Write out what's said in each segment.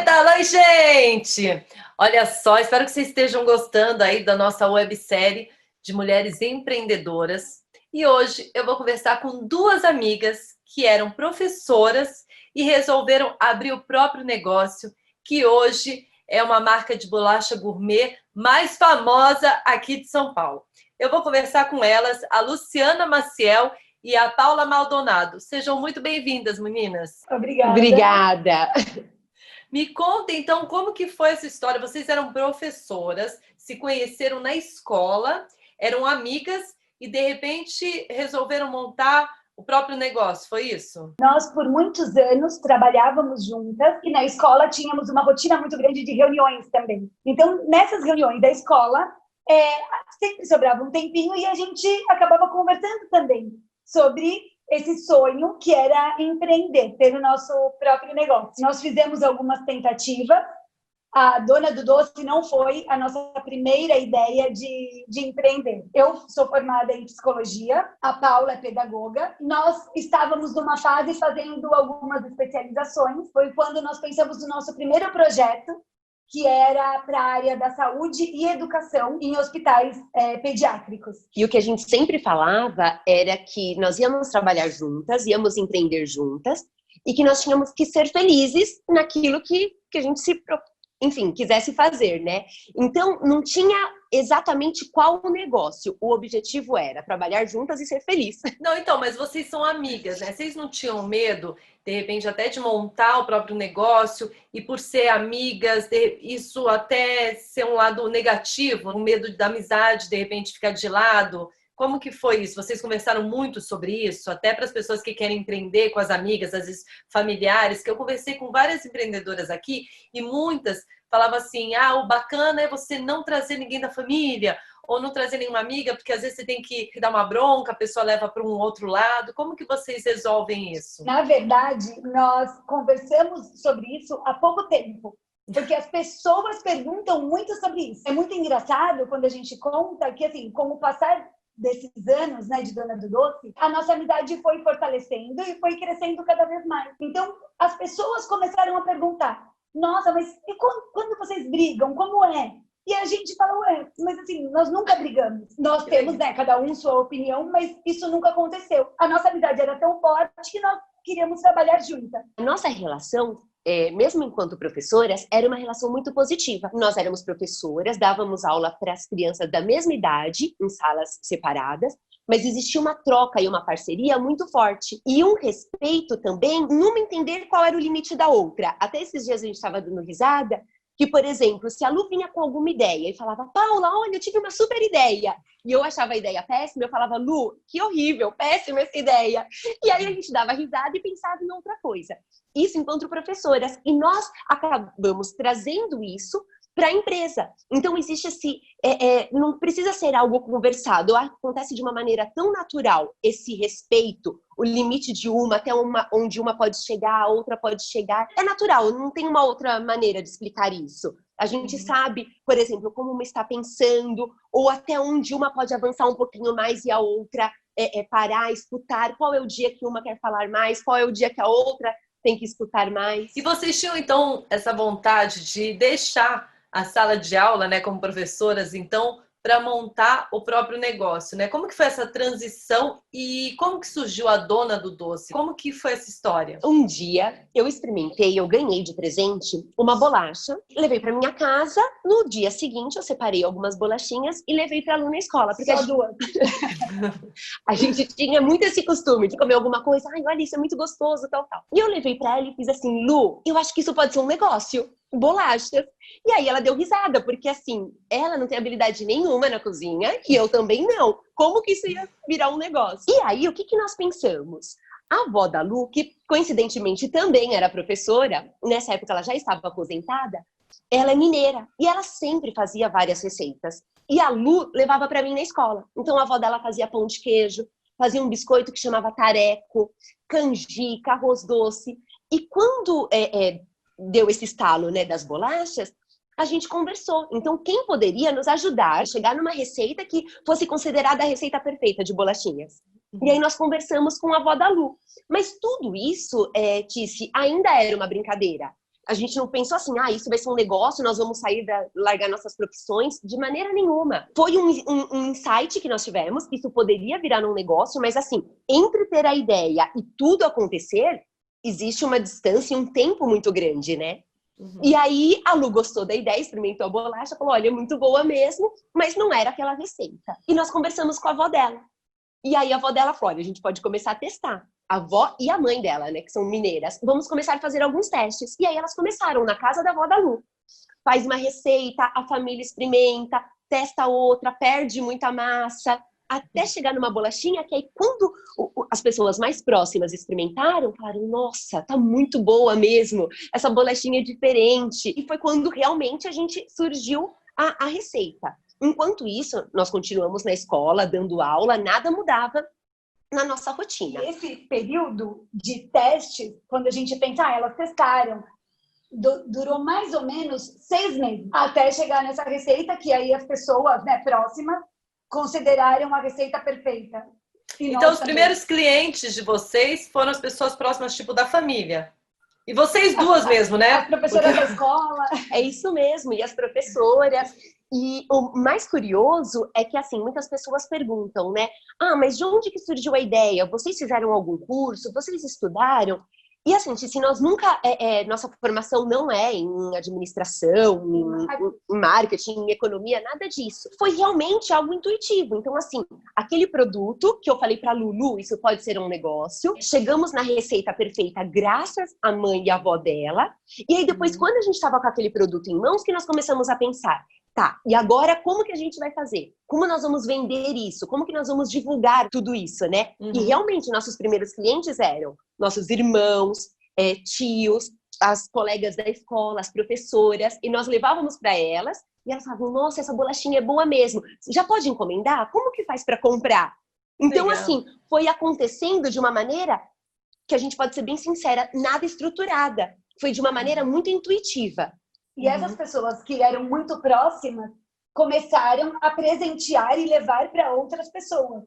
Oi, gente! Olha só, espero que vocês estejam gostando aí da nossa websérie de mulheres empreendedoras. E hoje eu vou conversar com duas amigas que eram professoras e resolveram abrir o próprio negócio, que hoje é uma marca de bolacha gourmet mais famosa aqui de São Paulo. Eu vou conversar com elas, a Luciana Maciel e a Paula Maldonado. Sejam muito bem-vindas, meninas. Obrigada. Me conta, então, como que foi essa história? Vocês eram professoras, se conheceram na escola, eram amigas e, de repente, resolveram montar o próprio negócio, foi isso? Nós, por muitos anos, trabalhávamos juntas e na escola tínhamos uma rotina muito grande de reuniões também. Então, nessas reuniões da escola, sempre sobrava um tempinho e a gente acabava conversando também sobre esse sonho que era empreender, ter o nosso próprio negócio. Nós fizemos algumas tentativas. A Dona do Doce não foi a nossa primeira ideia de empreender. Eu sou formada em psicologia, a Paula é pedagoga. Nós estávamos numa fase fazendo algumas especializações. Foi quando nós pensamos no nosso primeiro projeto, que era para a área da saúde e educação em hospitais pediátricos. E o que a gente sempre falava era que nós íamos trabalhar juntas, íamos empreender juntas, e que nós tínhamos que ser felizes naquilo que a gente quisesse fazer, né? Então, não tinha exatamente qual o negócio. O objetivo era trabalhar juntas e ser feliz. Não, então, mas vocês são amigas, né? Vocês não tinham medo, de repente, até de montar o próprio negócio e por ser amigas, isso até ser um lado negativo, um medo da amizade, de repente, ficar de lado? Como que foi isso? Vocês conversaram muito sobre isso? Até para as pessoas que querem empreender com as amigas, às vezes familiares, que eu conversei com várias empreendedoras aqui e muitas falavam assim, o bacana é você não trazer ninguém da família ou não trazer nenhuma amiga, porque às vezes você tem que dar uma bronca, a pessoa leva para um outro lado. Como que vocês resolvem isso? Na verdade, nós conversamos sobre isso há pouco tempo. Porque as pessoas perguntam muito sobre isso. É muito engraçado quando a gente conta que, assim, com o passar desses anos, né, de Dona do Doce, a nossa amizade foi fortalecendo e foi crescendo cada vez mais. Então, as pessoas começaram a perguntar, nossa, mas e quando vocês brigam, como é? E a gente fala, mas assim, nós nunca brigamos. Nós temos, né, cada um sua opinião, mas isso nunca aconteceu. A nossa amizade era tão forte que nós queríamos trabalhar juntas. A nossa relação, mesmo enquanto professoras, era uma relação muito positiva. Nós éramos professoras, dávamos aula para as crianças da mesma idade, em salas separadas, mas existia uma troca e uma parceria muito forte. E um respeito também, numa entender qual era o limite da outra. Até esses dias a gente estava dando risada, que, por exemplo, se a Lu vinha com alguma ideia e falava, Paula, olha, eu tive uma super ideia. E eu achava a ideia péssima, eu falava, Lu, que horrível, péssima essa ideia. E aí a gente dava risada e pensava em outra coisa. Isso enquanto professoras. E nós acabamos trazendo isso para a empresa. Então, existe não precisa ser algo conversado, acontece de uma maneira tão natural esse respeito, o limite de uma, até onde uma pode chegar, a outra pode chegar. É natural, não tem uma outra maneira de explicar isso. A gente sabe, por exemplo, como uma está pensando, ou até onde uma pode avançar um pouquinho mais e a outra parar, escutar. Qual é o dia que uma quer falar mais, qual é o dia que a outra tem que escutar mais. E vocês tinham, então, essa vontade de deixar a sala de aula, né, como professoras, então, para montar o próprio negócio, né? Como que foi essa transição e como que surgiu a Dona do Doce? Como que foi essa história? Um dia eu experimentei, eu ganhei de presente uma bolacha, levei para minha casa. No dia seguinte eu separei algumas bolachinhas e levei para a Lu na escola, porque a gente tinha muito esse costume de comer alguma coisa, olha, isso é muito gostoso, tal. E eu levei para ela e fiz assim, Lu, eu acho que isso pode ser um negócio. Bolachas. E aí ela deu risada, porque assim, ela não tem habilidade nenhuma na cozinha e eu também não. Como que isso ia virar um negócio? E aí, o que nós pensamos? A avó da Lu, que coincidentemente também era professora, nessa época ela já estava aposentada, ela é mineira e ela sempre fazia várias receitas. E a Lu levava para mim na escola. Então a avó dela fazia pão de queijo, fazia um biscoito que chamava tareco, canjica, arroz doce. E quando deu esse estalo, né, das bolachas, a gente conversou. Então, quem poderia nos ajudar a chegar numa receita que fosse considerada a receita perfeita de bolachinhas? E aí nós conversamos com a avó da Lu. Mas tudo isso, Tice, ainda era uma brincadeira. A gente não pensou assim, isso vai ser um negócio, nós vamos largar nossas profissões. De maneira nenhuma. Foi um insight que nós tivemos, que isso poderia virar um negócio, mas assim, entre ter a ideia e tudo acontecer, existe uma distância e um tempo muito grande, né? Uhum. E aí, a Lu gostou da ideia, experimentou a bolacha, falou, olha, é muito boa mesmo, mas não era aquela receita. E nós conversamos com a avó dela. E aí, a avó dela falou, olha, a gente pode começar a testar. A avó e a mãe dela, né, que são mineiras, vamos começar a fazer alguns testes. E aí, elas começaram na casa da avó da Lu. Faz uma receita, a família experimenta, testa outra, perde muita massa, até chegar numa bolachinha que aí, quando as pessoas mais próximas experimentaram, falaram, nossa, tá muito boa mesmo, essa bolachinha é diferente. E foi quando realmente a gente surgiu a receita. Enquanto isso, nós continuamos na escola, dando aula, nada mudava na nossa rotina. E esse período de teste, quando a gente pensa, elas testaram, durou mais ou menos 6 meses, até chegar nessa receita que aí as pessoas, né, próximas consideraram a receita perfeita. Então, os primeiros clientes de vocês foram as pessoas próximas, tipo da família. E vocês duas mesmo, né? As professoras da escola. É isso mesmo, e as professoras. E o mais curioso é que, assim, muitas pessoas perguntam, né? Mas de onde que surgiu a ideia? Vocês fizeram algum curso? Vocês estudaram? E, assim, se nós nunca... nossa formação não é em administração, em marketing, em economia, nada disso. Foi realmente algo intuitivo. Então, assim, aquele produto que eu falei pra Lulu, isso pode ser um negócio. Chegamos na receita perfeita graças à mãe e à avó dela. E aí, depois, quando a gente estava com aquele produto em mãos, que nós começamos a pensar... Tá, e agora como que a gente vai fazer? Como nós vamos vender isso? Como que nós vamos divulgar tudo isso, né? Uhum. E realmente, nossos primeiros clientes eram nossos irmãos, tios, as colegas da escola, as professoras, e nós levávamos para elas, e elas falavam, nossa, essa bolachinha é boa mesmo. Já pode encomendar? Como que faz para comprar? Então, legal. Assim, foi acontecendo de uma maneira que a gente pode ser bem sincera, nada estruturada. Foi de uma maneira muito intuitiva. E essas pessoas que eram muito próximas começaram a presentear e levar para outras pessoas.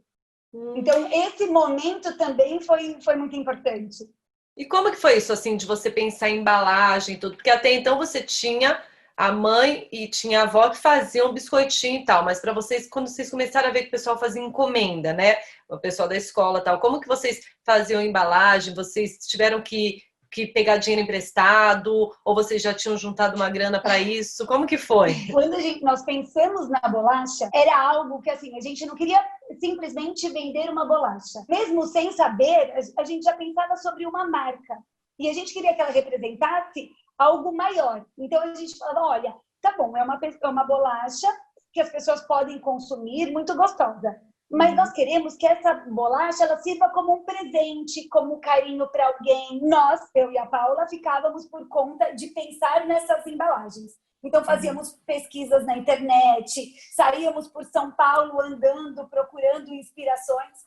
Então, esse momento também foi muito importante. E como que foi isso, assim, de você pensar em embalagem e tudo? Porque até então você tinha a mãe e tinha a avó que faziam biscoitinho e tal, mas para vocês, quando vocês começaram a ver que o pessoal fazia encomenda, né? O pessoal da escola e tal, como que vocês faziam embalagem? Vocês tiveram que pegar dinheiro emprestado, ou vocês já tinham juntado uma grana para isso? Como que foi? Quando nós pensamos na bolacha, era algo que, assim, a gente não queria simplesmente vender uma bolacha. Mesmo sem saber, a gente já pensava sobre uma marca. E a gente queria que ela representasse algo maior. Então, a gente falava, olha, tá bom, é uma bolacha que as pessoas podem consumir, muito gostosa. Mas nós queremos que essa bolacha ela sirva como um presente, como carinho para alguém. Nós, eu e a Paula, ficávamos por conta de pensar nessas embalagens. Então, fazíamos pesquisas na internet, saíamos por São Paulo andando, procurando inspirações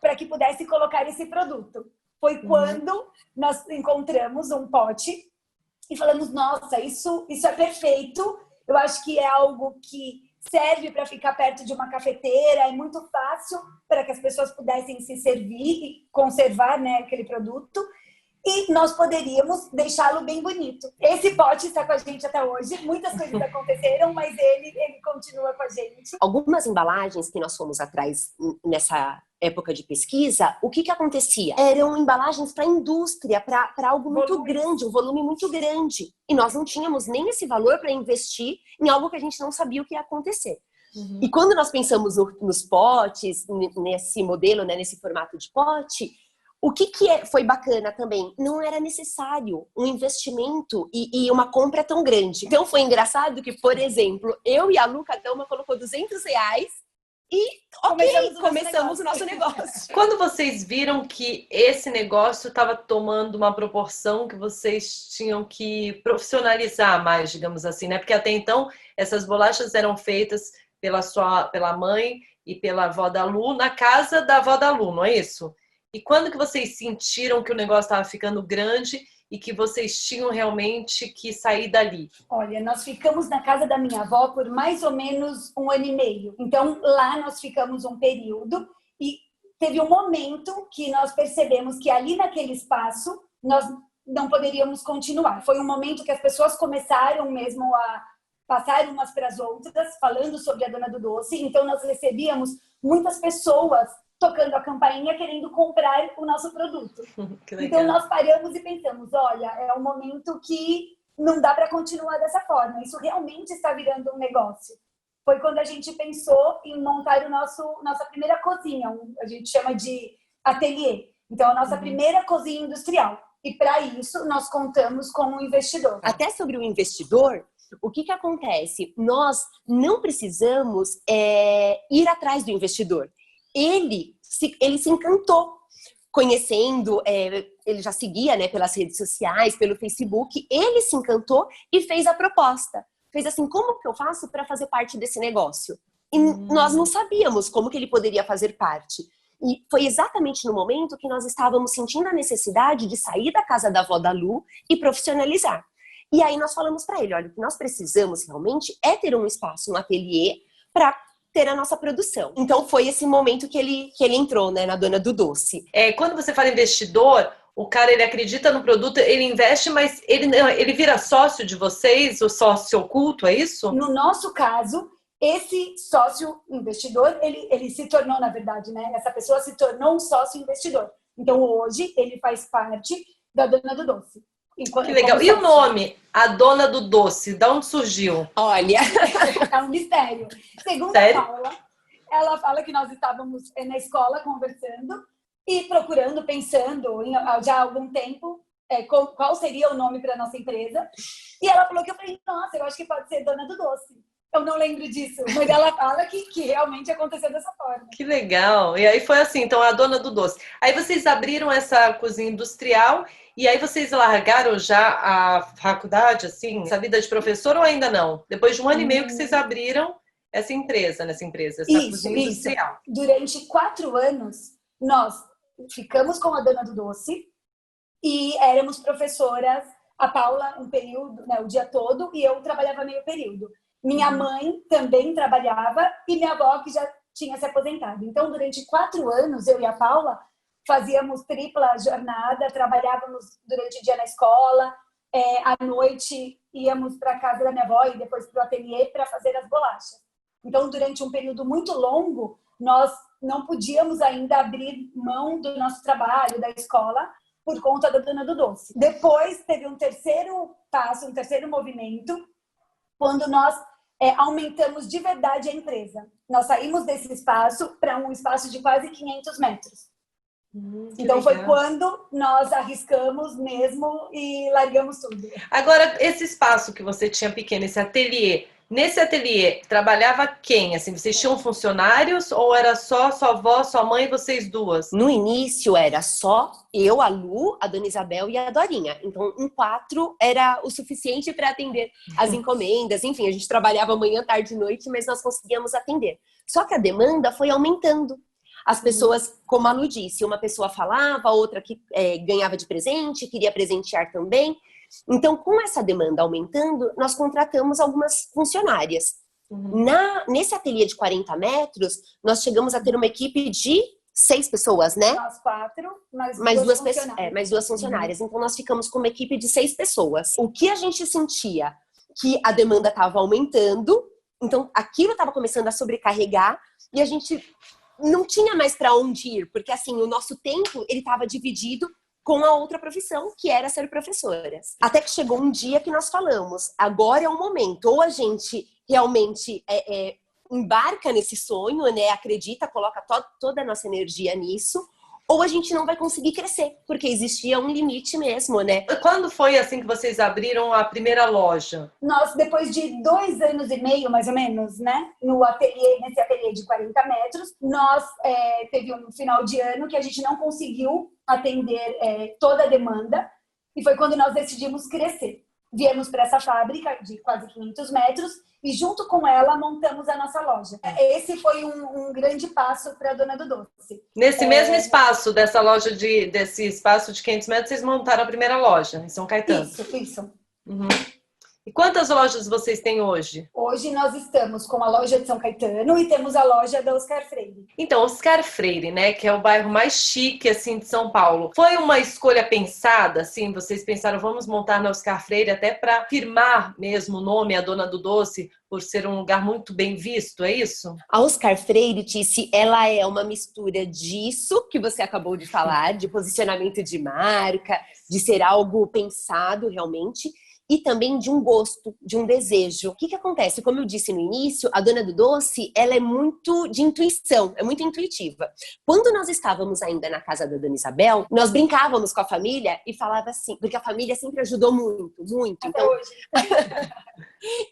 para que pudesse colocar esse produto. Foi quando nós encontramos um pote e falamos, nossa, isso é perfeito. Eu acho que é algo que serve para ficar perto de uma cafeteira, é muito fácil para que as pessoas pudessem se servir e conservar, né, aquele produto. E nós poderíamos deixá-lo bem bonito. Esse pote está com a gente até hoje. Muitas coisas aconteceram, mas ele continua com a gente. Algumas embalagens que nós fomos atrás nessa época de pesquisa, o que acontecia? Eram embalagens para a indústria, para algo muito grande, um volume muito grande. E nós não tínhamos nem esse valor para investir em algo que a gente não sabia o que ia acontecer. E quando nós pensamos nos potes, nesse modelo, né, nesse formato de pote, o que foi bacana também? Não era necessário um investimento e uma compra tão grande. Então foi engraçado que, por exemplo, eu e a Lu, cada uma colocou R$200 e começamos o nosso negócio. Quando vocês viram que esse negócio estava tomando uma proporção que vocês tinham que profissionalizar mais, digamos assim, né? Porque até então essas bolachas eram feitas pela mãe e pela avó da Lu na casa da avó da Lu, não é isso? E quando que vocês sentiram que o negócio estava ficando grande e que vocês tinham realmente que sair dali? Olha, nós ficamos na casa da minha avó por mais ou menos 1 ano e meio. Então, lá nós ficamos um período e teve um momento que nós percebemos que ali naquele espaço nós não poderíamos continuar. Foi um momento que as pessoas começaram mesmo a passar umas para as outras, falando sobre a Dona do Doce. Então, nós recebíamos muitas pessoas tocando a campainha, querendo comprar o nosso produto. Então, nós paramos e pensamos, olha, é um momento que não dá para continuar dessa forma. Isso realmente está virando um negócio. Foi quando a gente pensou em montar nossa primeira cozinha, a gente chama de ateliê. Então, a nossa primeira cozinha industrial. E para isso, nós contamos com um investidor. Até sobre o investidor, o que acontece? Nós não precisamos ir atrás do investidor. Ele se encantou conhecendo, ele já seguia, né, pelas redes sociais, pelo Facebook, ele se encantou e fez a proposta. Fez assim, como que eu faço para fazer parte desse negócio? E nós não sabíamos como que ele poderia fazer parte. E foi exatamente no momento que nós estávamos sentindo a necessidade de sair da casa da avó da Lu e profissionalizar. E aí nós falamos para ele, olha, o que nós precisamos realmente é ter um espaço, um ateliê, para ter a nossa produção. Então foi esse momento que ele entrou, né, na Dona do Doce. Quando você fala investidor, o cara, ele acredita no produto, ele investe, mas ele vira sócio de vocês, o sócio oculto, é isso? No nosso caso, esse sócio investidor, ele se tornou, na verdade, né? Essa pessoa se tornou um sócio investidor. Então, hoje, ele faz parte da Dona do Doce. Que legal. E o nome, a Dona do Doce, de onde surgiu? Olha, é um mistério. Segundo a Paula, ela fala que nós estávamos na escola conversando e procurando, pensando já há algum tempo qual seria o nome para nossa empresa. E ela falou que eu falei, nossa, eu acho que pode ser Dona do Doce. Eu não lembro disso, mas ela fala que realmente aconteceu dessa forma. Que legal. E aí foi assim, então, a Dona do Doce. Aí vocês abriram essa cozinha industrial e aí vocês largaram já a faculdade, assim, essa vida de professor ou ainda não? Depois de 1 ano e meio que vocês abriram essa empresa, cozinha industrial. Durante 4 anos, nós ficamos com a Dona do Doce e éramos professoras, a Paula um período, né, o dia todo, e eu trabalhava meio período. Minha mãe também trabalhava e minha avó que já tinha se aposentado. Então, durante 4 anos, eu e a Paula fazíamos tripla jornada, trabalhávamos durante o dia na escola, à noite íamos para a casa da minha avó e depois para o ateliê para fazer as bolachas. Então, durante um período muito longo, nós não podíamos ainda abrir mão do nosso trabalho, da escola, por conta da Dona do Doce. Depois, teve um terceiro passo, um terceiro movimento, quando nós aumentamos de verdade a empresa. Nós saímos desse espaço para um espaço de quase 500 metros. Então, foi quando nós arriscamos mesmo e largamos tudo. Agora, esse espaço que você tinha pequeno, esse ateliê, nesse ateliê, trabalhava quem? Assim, vocês tinham funcionários ou era só sua avó, sua mãe e vocês duas? No início era só eu, a Lu, a Dona Isabel e a Dorinha. Então, em 4 era o suficiente para atender as encomendas. Enfim, a gente trabalhava manhã, tarde e noite, mas nós conseguíamos atender. Só que a demanda foi aumentando. As pessoas, como a Lu disse, uma pessoa falava, outra que ganhava de presente, queria presentear também. Então, com essa demanda aumentando, nós contratamos algumas funcionárias. Nesse ateliê de 40 metros, nós chegamos a ter uma equipe de 6 pessoas, né? Nós 4, mais 2 funcionárias. Então, nós ficamos com uma equipe de 6 pessoas. O que a gente sentia? Que a demanda estava aumentando, então aquilo estava começando a sobrecarregar e a gente não tinha mais para onde ir, porque assim, o nosso tempo ele estava dividido com a outra profissão, que era ser professoras. Até que chegou um dia que nós falamos, agora é o momento, ou a gente realmente embarca nesse sonho, né, acredita, coloca toda a nossa energia nisso, ou a gente não vai conseguir crescer, porque existia um limite mesmo, né? Quando foi assim que vocês abriram a primeira loja? Nós, depois de 2 anos e meio, mais ou menos, né? Nesse ateliê de 40 metros, nós teve um final de ano que a gente não conseguiu atender toda a demanda, e foi quando nós decidimos crescer. Viemos para essa fábrica de quase 500 metros e junto com ela montamos a nossa loja. Esse foi um grande passo para a Dona do Doce. Nesse mesmo espaço dessa loja, desse espaço de 500 metros, vocês montaram a primeira loja em São Caetano? Isso. Uhum. E quantas lojas vocês têm hoje? Hoje nós estamos com a loja de São Caetano e temos a loja da Oscar Freire. Então, Oscar Freire, né, que é o bairro mais chique, assim, de São Paulo. Foi uma escolha pensada, assim, vocês pensaram, vamos montar na Oscar Freire até para firmar mesmo o nome, a Dona do Doce, por ser um lugar muito bem visto, é isso? A Oscar Freire, Tice, ela é uma mistura disso que você acabou de falar, de posicionamento de marca, de ser algo pensado realmente, e também de um gosto, de um desejo. O que acontece? Como eu disse no início, a Dona do Doce, ela é muito de intuição, é muito intuitiva. Quando nós estávamos ainda na casa da Dona Isabel, nós brincávamos com a família e falava assim, porque a família sempre ajudou muito, muito. Até hoje.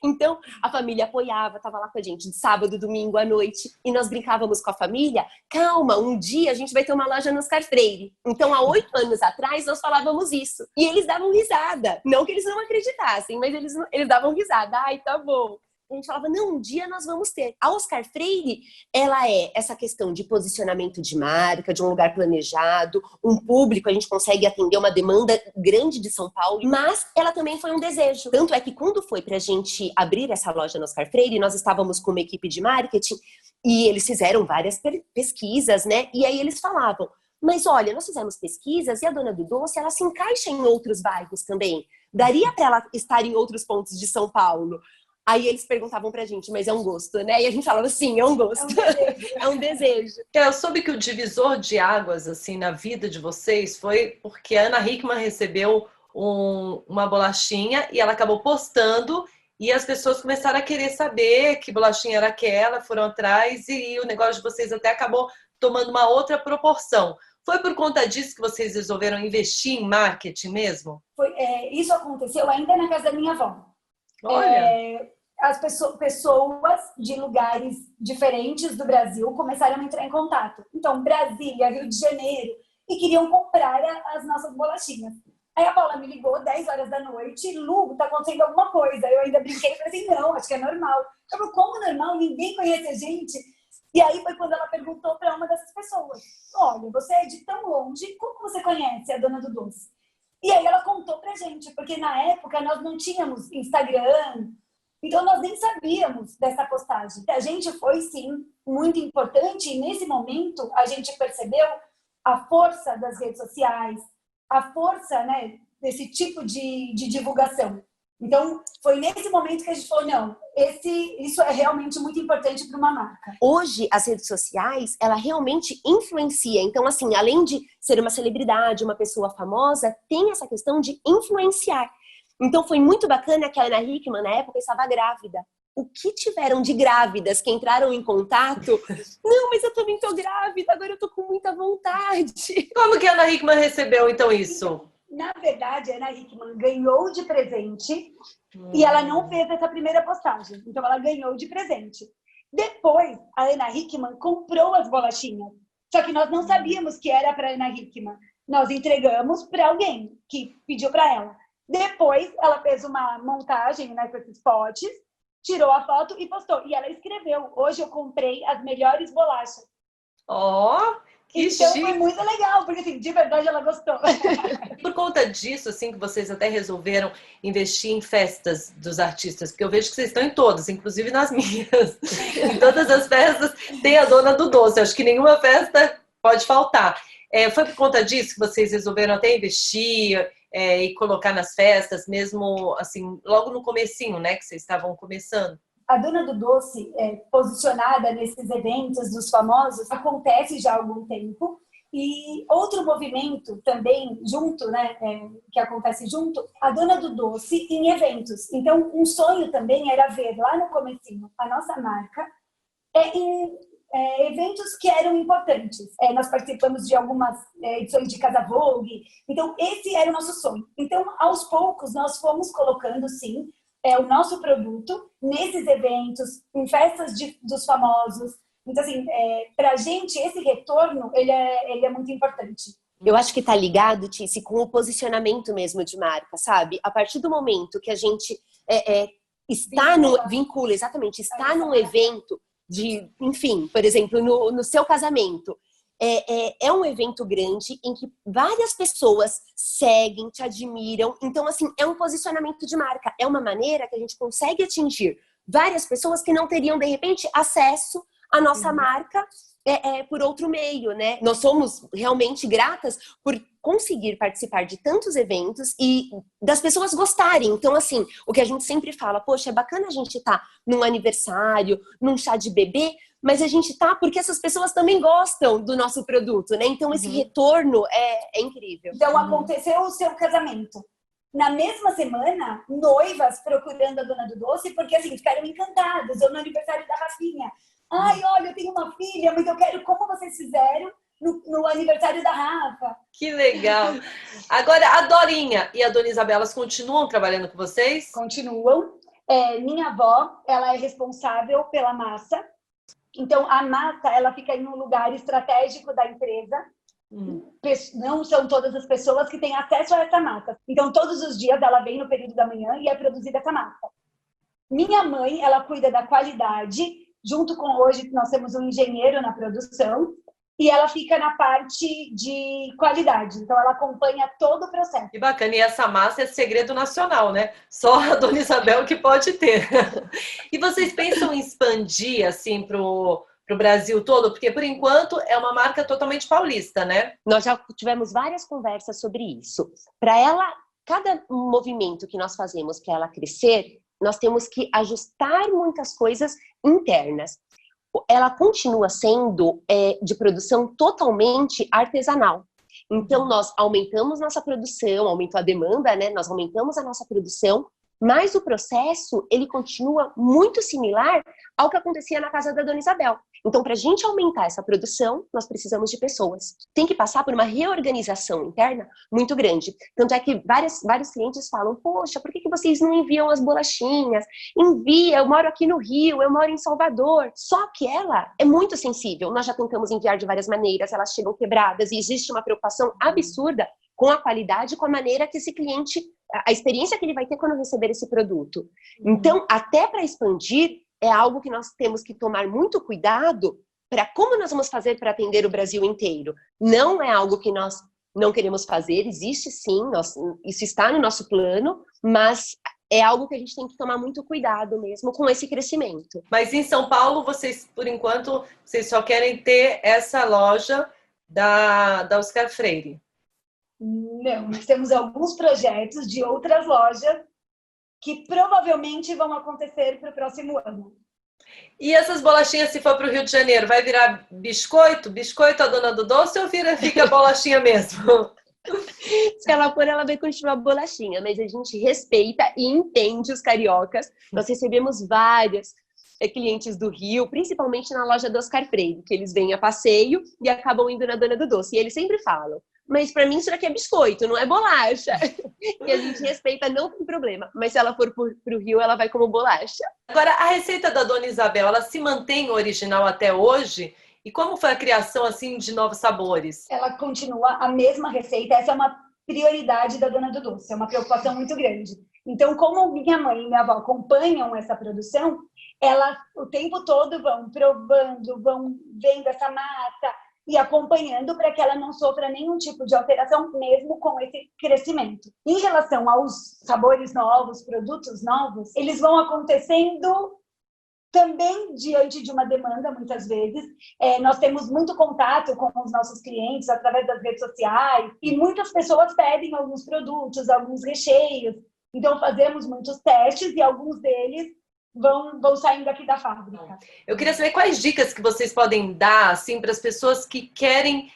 Então, a família apoiava, estava lá com a gente de sábado, domingo, à noite, e nós brincávamos com a família, calma, um dia a gente vai ter uma loja no Oscar Freire. Então, há 8 anos atrás, nós falávamos isso. E eles davam risada. Não que eles não acreditassem, mas eles davam risada. Ai, tá bom. A gente falava, não, um dia nós vamos ter. A Oscar Freire, ela é essa questão de posicionamento de marca, de um lugar planejado, um público, a gente consegue atender uma demanda grande de São Paulo, mas ela também foi um desejo. Tanto é que quando foi pra gente abrir essa loja no Oscar Freire, nós estávamos com uma equipe de marketing e eles fizeram várias pesquisas, né? E aí eles falavam, mas olha, nós fizemos pesquisas e a Dona do Doce, ela se encaixa em outros bairros também. Daria para ela estar em outros pontos de São Paulo. Aí eles perguntavam pra gente, mas é um gosto, né? E a gente falava, sim, é um gosto. É um desejo. Eu soube que o divisor de águas, assim, na vida de vocês foi porque a Ana Hickman recebeu uma bolachinha e ela acabou postando e as pessoas começaram a querer saber que bolachinha era aquela, foram atrás e o negócio de vocês até acabou tomando uma outra proporção. Foi por conta disso que vocês resolveram investir em marketing mesmo? Isso aconteceu ainda na casa da minha avó. Olha! As pessoas de lugares diferentes do Brasil começaram a entrar em contato. Então, Brasília, Rio de Janeiro, e queriam comprar as nossas bolachinhas. Aí a Paula me ligou 10 horas da noite, Lu, tá acontecendo alguma coisa. Eu ainda brinquei e falei assim, não, acho que é normal. Eu falei, como normal? Ninguém conhece a gente. E aí foi quando ela perguntou para uma dessas pessoas, olha, você é de tão longe, como você conhece a Dona do Doce? E aí ela contou pra gente, porque na época nós não tínhamos Instagram, então nós nem sabíamos dessa postagem. A gente foi, sim, muito importante e nesse momento a gente percebeu a força das redes sociais, a força, né, desse tipo de divulgação. Então, foi nesse momento que a gente falou, não, isso é realmente muito importante para uma marca. Hoje, as redes sociais, ela realmente influencia. Então, assim, além de ser uma celebridade, uma pessoa famosa, tem essa questão de influenciar. Então, foi muito bacana que a Ana Hickman, na época, estava grávida. O que tiveram de grávidas que entraram em contato? Não, mas eu também tô grávida, agora eu tô com muita vontade. Como que a Ana Hickman recebeu, então, isso? Na verdade, a Ana Hickman ganhou de presente e ela não fez essa primeira postagem. Então, ela ganhou de presente. Depois, a Ana Hickman comprou as bolachinhas. Só que nós não sabíamos que era para a Ana Hickman. Nós entregamos para alguém que pediu para ela. Depois, ela fez uma montagem, né, com esses potes, tirou a foto e postou. E ela escreveu, hoje eu comprei as melhores bolachas. Ó! Que então chique. foi muito legal, porque assim, de verdade ela gostou. Por conta disso, assim, que vocês até resolveram investir em festas dos artistas, porque eu vejo que vocês estão em todas, inclusive nas minhas. Em todas as festas tem a Dona do Doce, acho que nenhuma festa pode faltar. Foi por conta disso que vocês resolveram até investir e colocar nas festas, mesmo assim, logo no comecinho, né, que vocês estavam começando? A Dona do Doce, posicionada nesses eventos dos famosos, acontece já há algum tempo. E outro movimento também junto, né, que acontece junto, a Dona do Doce em eventos. Então, um sonho também era ver lá no comecinho a nossa marca em eventos que eram importantes. Nós participamos de algumas edições de Casa Vogue. Então, esse era o nosso sonho. Então, aos poucos, nós fomos colocando, sim, o nosso produto nesses eventos, em festas dos famosos. Então, assim, pra gente, esse retorno, ele é muito importante. Eu acho que tá ligado, Tice, com o posicionamento mesmo de marca, sabe? A partir do momento que a gente vincula, exatamente, está num evento de, enfim, por exemplo, no seu casamento, é um evento grande em que várias pessoas seguem, te admiram. Então, assim, é um posicionamento de marca. É uma maneira que a gente consegue atingir várias pessoas que não teriam, de repente, acesso à nossa marca por outro meio, né? Nós somos realmente gratas por conseguir participar de tantos eventos e das pessoas gostarem. Então, assim, o que a gente sempre fala, poxa, é bacana a gente estar num aniversário, num chá de bebê, mas a gente tá porque essas pessoas também gostam do nosso produto, né? Então, esse retorno é incrível. Então, aconteceu o seu casamento. Na mesma semana, noivas procurando a dona do doce, porque assim, ficaram encantadas. Ou no aniversário da Rafinha. Ai, olha, eu tenho uma filha, mas eu quero como vocês fizeram no aniversário da Rafa. Que legal. Agora, a Dorinha e a Dona Isabela, elas continuam trabalhando com vocês? Continuam. Minha avó, ela é responsável pela massa. Então, a massa, ela fica em um lugar estratégico da empresa. Não são todas as pessoas que têm acesso a essa massa. Então, todos os dias ela vem no período da manhã e é produzida essa massa. Minha mãe, ela cuida da qualidade. Junto com hoje, nós temos um engenheiro na produção. E ela fica na parte de qualidade. Então, ela acompanha todo o processo. Que bacana. E essa massa é segredo nacional, né? Só a Dona Isabel que pode ter. E vocês pensam em expandir, assim, pro Brasil todo? Porque, por enquanto, é uma marca totalmente paulista, né? Nós já tivemos várias conversas sobre isso. Para ela, cada movimento que nós fazemos para ela crescer, nós temos que ajustar muitas coisas internas. Ela continua sendo de produção totalmente artesanal. Então, nós aumentamos nossa produção, aumentou a demanda, né? Nós aumentamos a nossa produção, mas o processo, ele continua muito similar ao que acontecia na casa da Dona Isabel. Então, para a gente aumentar essa produção, nós precisamos de pessoas. Tem que passar por uma reorganização interna muito grande. Tanto é que vários clientes falam, poxa, por que vocês não enviam as bolachinhas? Envia, eu moro aqui no Rio, eu moro em Salvador. Só que ela é muito sensível. Nós já tentamos enviar de várias maneiras, elas chegam quebradas e existe uma preocupação absurda com a qualidade, com a maneira que esse cliente, a experiência que ele vai ter quando receber esse produto. Então, até para expandir, é algo que nós temos que tomar muito cuidado para como nós vamos fazer para atender o Brasil inteiro. Não é algo que nós não queremos fazer, existe sim, isso está no nosso plano, mas é algo que a gente tem que tomar muito cuidado mesmo com esse crescimento. Mas em São Paulo, vocês, por enquanto, vocês só querem ter essa loja da Oscar Freire? Não, nós temos alguns projetos de outras lojas que provavelmente vão acontecer para o próximo ano. E essas bolachinhas, se for para o Rio de Janeiro, vai virar biscoito? Biscoito a dona do doce ou fica bolachinha mesmo? Se ela for, ela vai continuar bolachinha, mas a gente respeita e entende os cariocas. Nós recebemos vários clientes do Rio, principalmente na loja do Oscar Freire, que eles vêm a passeio e acabam indo na Dona do Doce. E eles sempre falam, mas para mim isso daqui é biscoito, não é bolacha. E a gente respeita, não tem problema. Mas se ela for pro Rio, ela vai como bolacha. Agora, a receita da Dona Isabel, ela se mantém original até hoje? E como foi a criação, assim, de novos sabores? Ela continua a mesma receita. Essa é uma prioridade da Dona do Doce. É uma preocupação muito grande. Então, como minha mãe e minha avó acompanham essa produção, elas o tempo todo vão provando, vão vendo essa massa e acompanhando para que ela não sofra nenhum tipo de alteração, mesmo com esse crescimento. Em relação aos sabores novos, produtos novos, eles vão acontecendo também diante de uma demanda, muitas vezes. Nós temos muito contato com os nossos clientes através das redes sociais e muitas pessoas pedem alguns produtos, alguns recheios. Então, fazemos muitos testes e alguns deles vão saindo aqui da fábrica. Eu queria saber quais dicas que vocês podem dar assim, para as pessoas que querem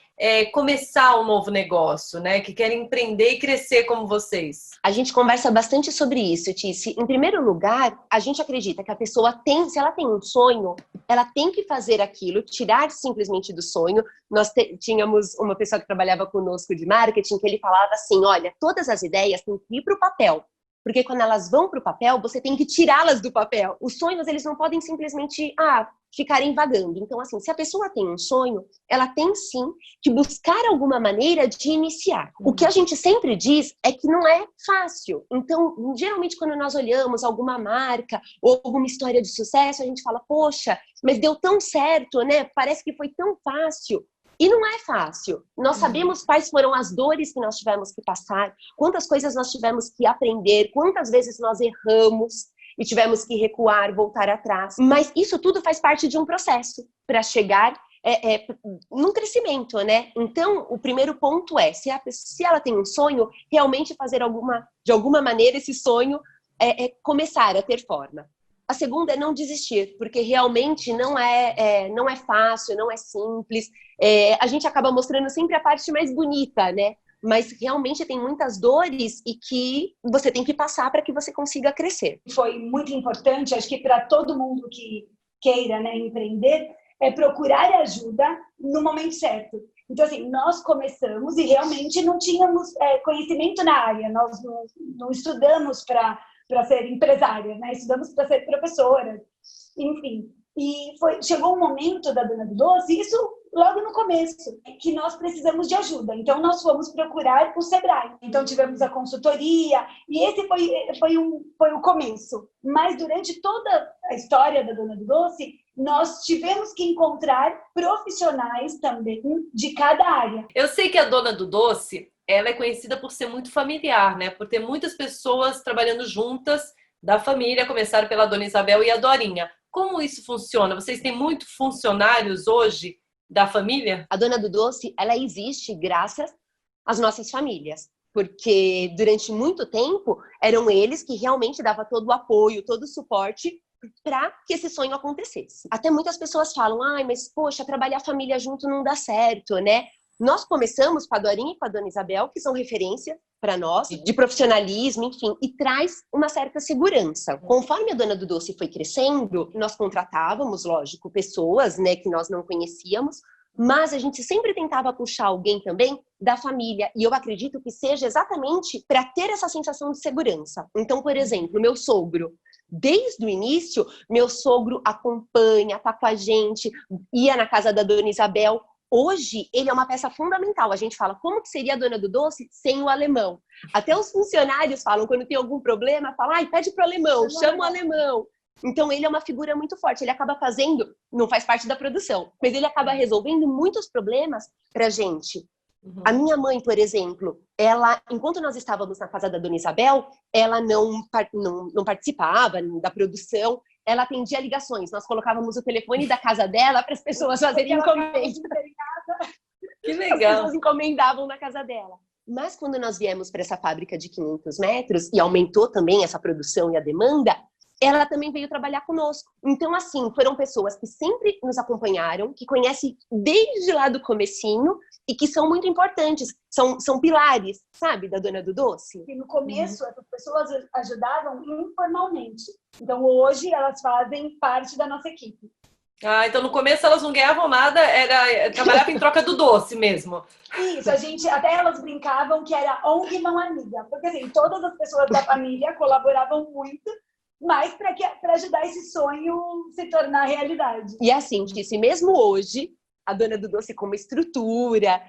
começar um novo negócio, né? Que querem empreender e crescer como vocês. A gente conversa bastante sobre isso, Tice. Em primeiro lugar, a gente acredita que a pessoa se ela tem um sonho, ela tem que fazer aquilo, tirar simplesmente do sonho. Nós tínhamos uma pessoa que trabalhava conosco de marketing, que ele falava assim, olha, todas as ideias têm que ir para o papel. Porque quando elas vão para o papel, você tem que tirá-las do papel. Os sonhos, eles não podem simplesmente ficarem vagando. Então, assim, se a pessoa tem um sonho, ela tem sim que buscar alguma maneira de iniciar. O que a gente sempre diz é que não é fácil. Então, geralmente, quando nós olhamos alguma marca ou alguma história de sucesso, a gente fala, poxa, mas deu tão certo, né? Parece que foi tão fácil. E não é fácil. Nós sabemos quais foram as dores que nós tivemos que passar, quantas coisas nós tivemos que aprender, quantas vezes nós erramos e tivemos que recuar, voltar atrás. Mas isso tudo faz parte de um processo para chegar num crescimento, né? Então, o primeiro ponto é, se ela tem um sonho, realmente fazer de alguma maneira esse sonho começar a ter forma. A segunda é não desistir, porque realmente não é fácil, não é simples. A gente acaba mostrando sempre a parte mais bonita, né? Mas realmente tem muitas dores e que você tem que passar para que você consiga crescer. Foi muito importante, acho que para todo mundo que queira, né, empreender, procurar ajuda no momento certo. Então, assim, nós começamos e realmente não tínhamos conhecimento na área, nós não estudamos para ser empresárias, né? Estudamos para ser professoras, enfim. E chegou um momento da Dona do Doce, isso logo no começo, que nós precisamos de ajuda. Então, nós fomos procurar o Sebrae. Então, tivemos a consultoria, e esse foi o começo. Mas, durante toda a história da Dona do Doce, nós tivemos que encontrar profissionais também de cada área. Eu sei que a Dona do Doce, ela é conhecida por ser muito familiar, né? Por ter muitas pessoas trabalhando juntas da família, começaram pela Dona Isabel e a Dorinha. Como isso funciona? Vocês têm muitos funcionários hoje da família? A Dona do Doce, ela existe graças às nossas famílias, porque durante muito tempo eram eles que realmente davam todo o apoio, todo o suporte para que esse sonho acontecesse. Até muitas pessoas falam, mas poxa, trabalhar a família junto não dá certo, né? Nós começamos com a Dorinha e com a Dona Isabel, que são referência para nós, de profissionalismo, enfim, e traz uma certa segurança. Conforme a Dona do Doce foi crescendo, nós contratávamos, lógico, pessoas, né, que nós não conhecíamos, mas a gente sempre tentava puxar alguém também da família, e eu acredito que seja exatamente para ter essa sensação de segurança. Então, por exemplo, meu sogro, desde o início, meu sogro acompanha, tá com a gente, ia na casa da Dona Isabel. Hoje, ele é uma peça fundamental. A gente fala, como que seria a Dona do Doce sem o alemão? Até os funcionários falam, quando tem algum problema, falam, pede pro alemão, chama o alemão. Então, ele é uma figura muito forte. Ele acaba fazendo, não faz parte da produção, mas ele acaba resolvendo muitos problemas pra gente. A minha mãe, por exemplo, ela, enquanto nós estávamos na casa da Dona Isabel, ela não participava da produção, ela atendia ligações. Nós colocávamos o telefone da casa dela para as pessoas fazerem encomenda. Que legal! As pessoas encomendavam na casa dela. Mas quando nós viemos para essa fábrica de 500 metros e aumentou também essa produção e a demanda, ela também veio trabalhar conosco. Então, assim, foram pessoas que sempre nos acompanharam, que conhecem desde lá do comecinho e que são muito importantes, são pilares, sabe, da Dona do Doce. E no começo, essas pessoas ajudavam informalmente. Então, hoje, elas fazem parte da nossa equipe. Então no começo elas não ganhavam nada, trabalhava em troca do doce mesmo. Isso, até elas brincavam que era ONG não amiga, porque assim, todas as pessoas da família colaboravam muito, mas para ajudar esse sonho se tornar realidade. E assim, disse, mesmo hoje, a Dona do Doce como estrutura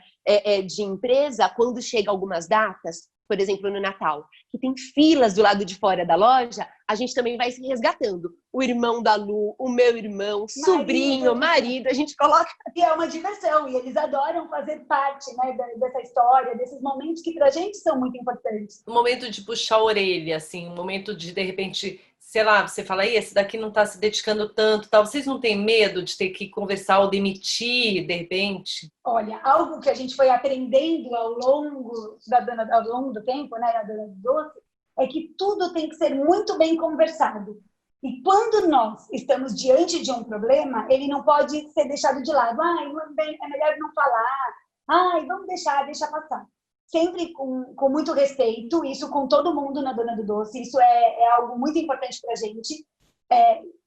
de empresa, quando chega algumas datas, por exemplo, no Natal, que tem filas do lado de fora da loja, a gente também vai se resgatando. O irmão da Lu, o meu irmão, sobrinho, marido, a gente coloca... E é uma diversão, e eles adoram fazer parte, né, dessa história, desses momentos que pra gente são muito importantes. Um momento de puxar a orelha, assim, um momento de repente, sei lá, você fala, esse daqui não tá se dedicando tanto, tal. Vocês não têm medo de ter que conversar ou demitir, de repente? Olha, algo que a gente foi aprendendo ao longo do tempo, né, da Dona do Doce, é que tudo tem que ser muito bem conversado. E quando nós estamos diante de um problema, ele não pode ser deixado de lado. É melhor não falar. Vamos deixa passar. Sempre com muito respeito, isso com todo mundo na Dona do Doce, isso é algo muito importante para a gente.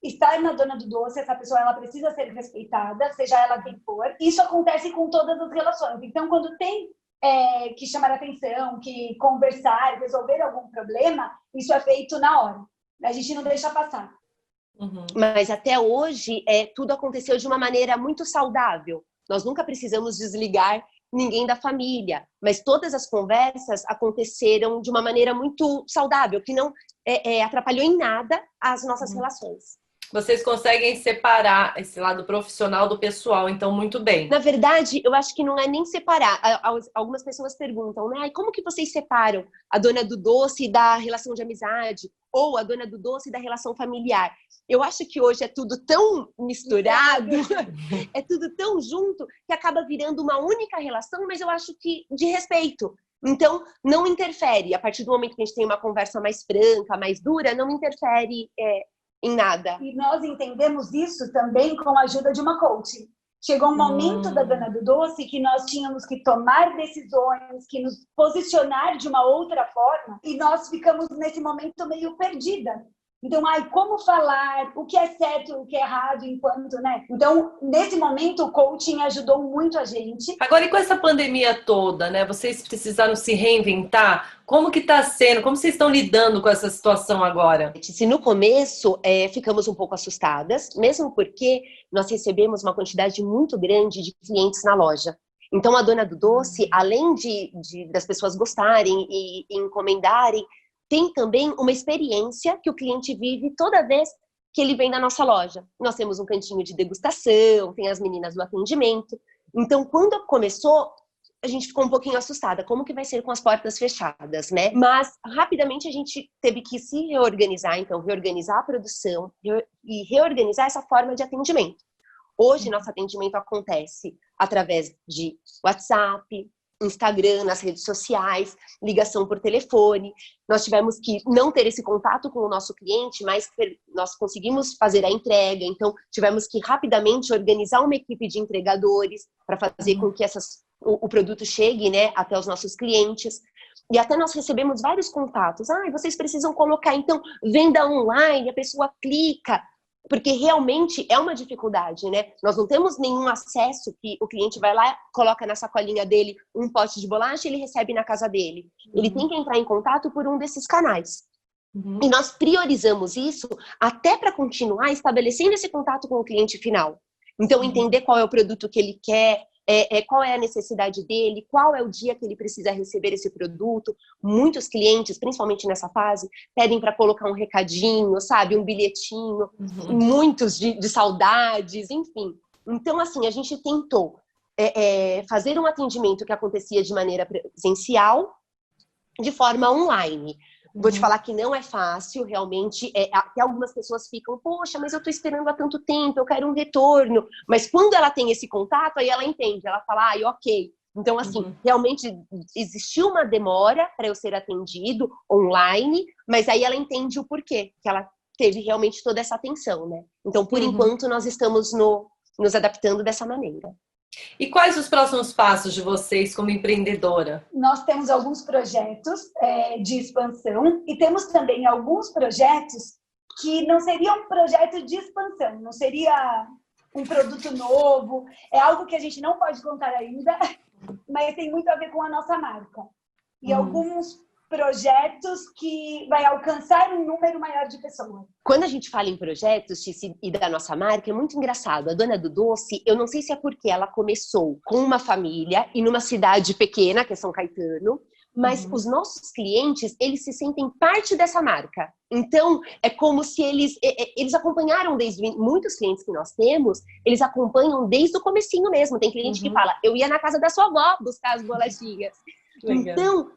Estar na Dona do Doce, essa pessoa ela precisa ser respeitada, seja ela quem for. Isso acontece com todas as relações. Então, quando tem que chamar atenção, que conversar, resolver algum problema, isso é feito na hora. A gente não deixa passar. Uhum. Mas até hoje, tudo aconteceu de uma maneira muito saudável. Nós nunca precisamos desligar ninguém da família, mas todas as conversas aconteceram de uma maneira muito saudável, que não atrapalhou em nada as nossas relações. Vocês conseguem separar esse lado profissional do pessoal, então, muito bem. Na verdade, eu acho que não é nem separar. Algumas pessoas perguntam, né? Como que vocês separam a dona do doce da relação de amizade? Ou a dona do doce da relação familiar? Eu acho que hoje é tudo tão misturado, é tudo tão junto, que acaba virando uma única relação, mas eu acho que de respeito. Então, não interfere. A partir do momento que a gente tem uma conversa mais franca, mais dura, não interfere em nada. E nós entendemos isso também com a ajuda de uma coach. Chegou um momento da Dona do Doce que nós tínhamos que tomar decisões, que nos posicionar de uma outra forma, e nós ficamos nesse momento meio perdida. Então, como falar, o que é certo, o que é errado, enquanto, né? Então, nesse momento, o coaching ajudou muito a gente. Agora, e com essa pandemia toda, né? Vocês precisaram se reinventar. Como que tá sendo? Como vocês estão lidando com essa situação agora? Se no começo ficamos um pouco assustadas, mesmo porque nós recebemos uma quantidade muito grande de clientes na loja. Então, a Dona do Doce, além das pessoas gostarem e encomendarem, tem também uma experiência que o cliente vive toda vez que ele vem na nossa loja. Nós temos um cantinho de degustação, tem as meninas do atendimento. Então, quando começou, a gente ficou um pouquinho assustada. Como que vai ser com as portas fechadas, né? Mas, rapidamente, a gente teve que se reorganizar. Então, reorganizar a produção e reorganizar essa forma de atendimento. Hoje, nosso atendimento acontece através de WhatsApp, Instagram, nas redes sociais, ligação por telefone. Nós tivemos que não ter esse contato com o nosso cliente, mas nós conseguimos fazer a entrega. Então, tivemos que rapidamente organizar uma equipe de entregadores para fazer com que o produto chegue, né, até os nossos clientes. E até nós recebemos vários contatos. Vocês precisam colocar, então, venda online, a pessoa clica. Porque realmente é uma dificuldade, né? Nós não temos nenhum acesso que o cliente vai lá, coloca na sacolinha dele um pote de bolacha e ele recebe na casa dele. Ele tem que entrar em contato por um desses canais. E nós priorizamos isso até para continuar estabelecendo esse contato com o cliente final. Então, entender qual é o produto que ele quer, qual é a necessidade dele, qual é o dia que ele precisa receber esse produto. Muitos clientes, principalmente nessa fase, pedem para colocar um recadinho, sabe? Um bilhetinho, muitos de saudades, enfim. Então, assim, a gente tentou fazer um atendimento que acontecia de maneira presencial, de forma online. Vou te falar que não é fácil, realmente. Até algumas pessoas ficam, poxa, mas eu estou esperando há tanto tempo, eu quero um retorno. Mas quando ela tem esse contato, aí ela entende, ela fala, ok. Então, assim, realmente existiu uma demora para eu ser atendido online, mas aí ela entende o porquê, que ela teve realmente toda essa atenção, né? Então, por enquanto, nós estamos nos adaptando dessa maneira. E quais os próximos passos de vocês como empreendedora? Nós temos alguns projetos de expansão e temos também alguns projetos que não seriam um projeto de expansão, não seria um produto novo, é algo que a gente não pode contar ainda, mas tem muito a ver com a nossa marca. E alguns projetos que vai alcançar um número maior de pessoas. Quando a gente fala em projetos, Cici, e da nossa marca, é muito engraçado. A Dona do Doce, eu não sei se é porque ela começou com uma família e numa cidade pequena, que é São Caetano, mas os nossos clientes, eles se sentem parte dessa marca. Então, é como se eles acompanharam muitos clientes que nós temos, eles acompanham desde o comecinho mesmo. Tem cliente que fala, eu ia na casa da sua avó buscar as bolachinhas. Legal. Então,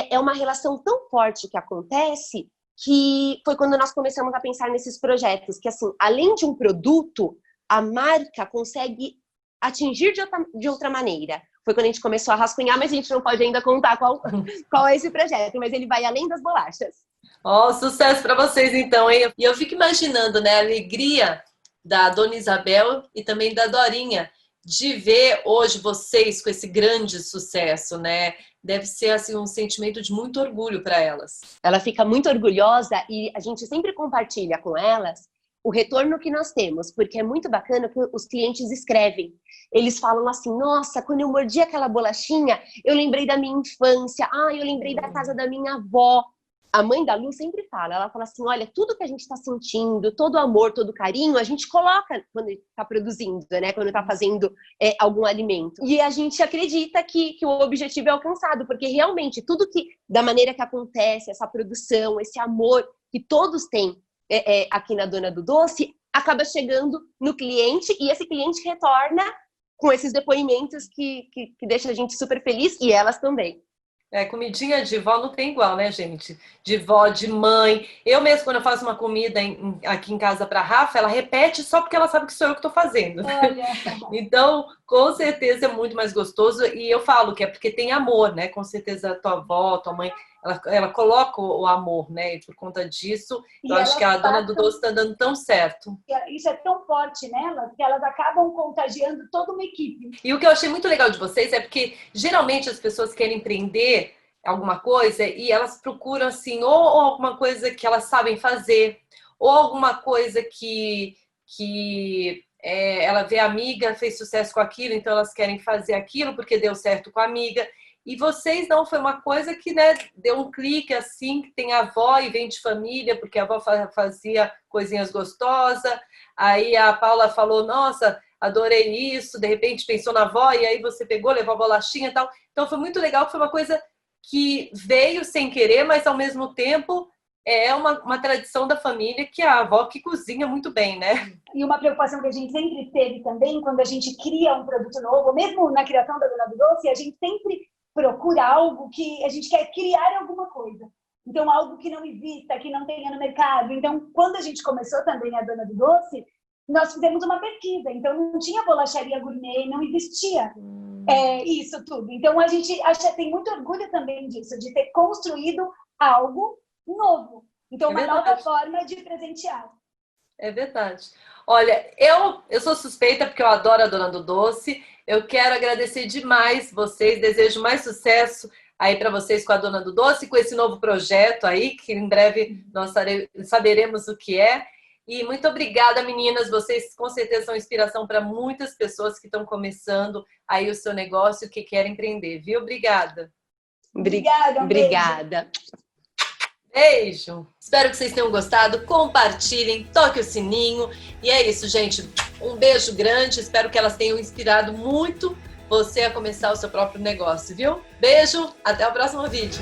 é uma relação tão forte que acontece que foi quando nós começamos a pensar nesses projetos, que assim, além de um produto, a marca consegue atingir de outra maneira. Foi quando a gente começou a rascunhar, mas a gente não pode ainda contar qual é esse projeto, mas ele vai além das bolachas. Sucesso para vocês então, hein? E eu fico imaginando, né, a alegria da Dona Isabel e também da Dorinha de ver hoje vocês com esse grande sucesso, né? Deve ser assim um sentimento de muito orgulho para elas. Ela fica muito orgulhosa e a gente sempre compartilha com elas o retorno que nós temos, porque é muito bacana que os clientes escrevem. Eles falam assim, nossa, quando eu mordi aquela bolachinha, eu lembrei da minha infância, eu lembrei da casa da minha avó. A mãe da Lu sempre fala, ela fala assim, olha, tudo que a gente está sentindo, todo o amor, todo o carinho, a gente coloca quando está produzindo, né? Quando está fazendo algum alimento. E a gente acredita que o objetivo é alcançado, porque realmente tudo que, da maneira que acontece, essa produção, esse amor que todos têm aqui na Dona do Doce, acaba chegando no cliente e esse cliente retorna com esses depoimentos que deixa a gente super feliz e elas também. Comidinha de vó não tem igual, né, gente? De vó, de mãe. Eu mesmo, quando eu faço uma comida aqui em casa para Rafa, ela repete só porque ela sabe que sou eu que estou fazendo. Olha. Então, com certeza é muito mais gostoso. E eu falo que é porque tem amor, né? Com certeza a tua avó, tua mãe, ela coloca o amor, né? E por conta disso, eu acho que a dona do doce está dando tão certo. Isso é tão forte nelas que elas acabam contagiando toda uma equipe. E o que eu achei muito legal de vocês é porque geralmente as pessoas querem empreender alguma coisa e elas procuram assim, ou alguma coisa que elas sabem fazer, ou alguma coisa que ela vê a amiga, fez sucesso com aquilo, então elas querem fazer aquilo porque deu certo com a amiga. E vocês não, foi uma coisa que, né, deu um clique assim, que tem a avó e vem de família, porque a avó fazia coisinhas gostosas. Aí a Paula falou, nossa, adorei isso, de repente pensou na avó, e aí você pegou, levou a bolachinha e tal. Então foi muito legal, foi uma coisa que veio sem querer, mas ao mesmo tempo é uma tradição da família, que é a avó que cozinha muito bem, né? E uma preocupação que a gente sempre teve também, quando a gente cria um produto novo, mesmo na criação da Dona do Doce, a gente sempre procura algo que a gente quer criar alguma coisa. Então, algo que não exista, que não tenha no mercado. Então, quando a gente começou também a Dona do Doce, nós fizemos uma pesquisa. Então, não tinha bolacharia gourmet, não existia isso tudo. Então, a gente tem muito orgulho também disso, de ter construído algo novo. Então, uma nova forma de presentear. É verdade. Olha, eu sou suspeita porque eu adoro a Dona do Doce. Eu quero agradecer demais vocês, desejo mais sucesso aí para vocês com a Dona do Doce, com esse novo projeto aí, que em breve nós saberemos o que é. E muito obrigada, meninas. Vocês com certeza são inspiração para muitas pessoas que estão começando aí o seu negócio, que querem empreender, viu? Obrigada. Obrigada. Beijo! Espero que vocês tenham gostado. Compartilhem, toque o sininho. E é isso, gente. Um beijo grande. Espero que elas tenham inspirado muito você a começar o seu próprio negócio, viu? Beijo, até o próximo vídeo.